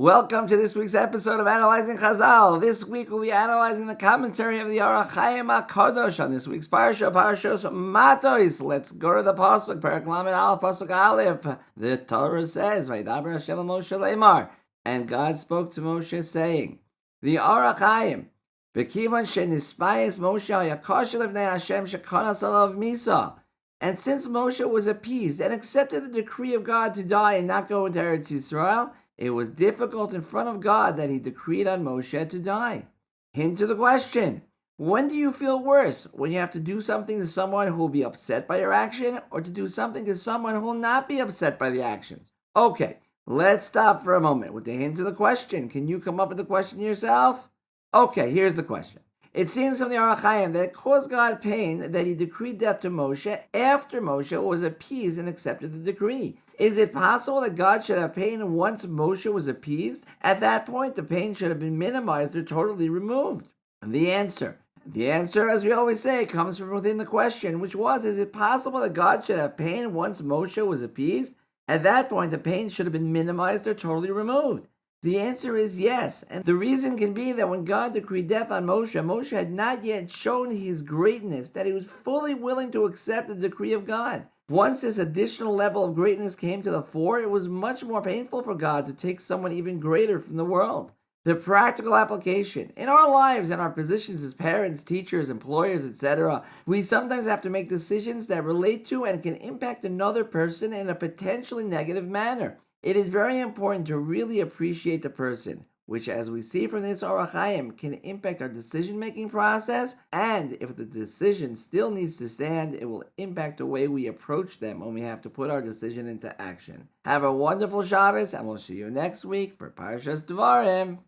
Welcome to this week's episode of Analyzing Chazal. This week we'll be analyzing the commentary of the Orach Chaim HaKadosh on this week's Parshas Mטות. Let's go to the Pasuk, Perek Lamed Aleph, Pasuk Aleph. The Torah says, Vaydaber Hashem el Moshe le'mar, and God spoke to Moshe saying, the Orach Chaim, V'kivan shenispayes Moshe hayakosh lefnei Hashem shekanas alav misa. And since Moshe was appeased and accepted the decree of God to die and not go into Eretz Yisrael, it was difficult in front of God that he decreed on Moshe to die. Hint to the question, when do you feel worse? When you have to do something to someone who will be upset by your action, or to do something to someone who will not be upset by the actions? Okay, let's stop for a moment with the hint to the question. Can you come up with the question yourself? Okay, here's the question. It seems from the Orach Chaim that it caused God pain that he decreed death to Moshe after Moshe was appeased and accepted the decree. Is it possible that God should have pain once Moshe was appeased? At that point, the pain should have been minimized or totally removed. And the answer, as we always say, comes from within the question, which was, is it possible that God should have pain once Moshe was appeased? At that point, the pain should have been minimized or totally removed. The answer is yes, and the reason can be that when God decreed death on Moshe, Moshe had not yet shown his greatness, that he was fully willing to accept the decree of God. Once this additional level of greatness came to the fore, it was much more painful for God to take someone even greater from the world. The practical application. In our lives and our positions as parents, teachers, employers, etc., we sometimes have to make decisions that relate to and can impact another person in a potentially negative manner. It is very important to really appreciate the person, which, as we see from this Orach Chaim, can impact our decision-making process, and if the decision still needs to stand, it will impact the way we approach them when we have to put our decision into action. Have a wonderful Shabbos, and we'll see you next week for Parshas Devarim.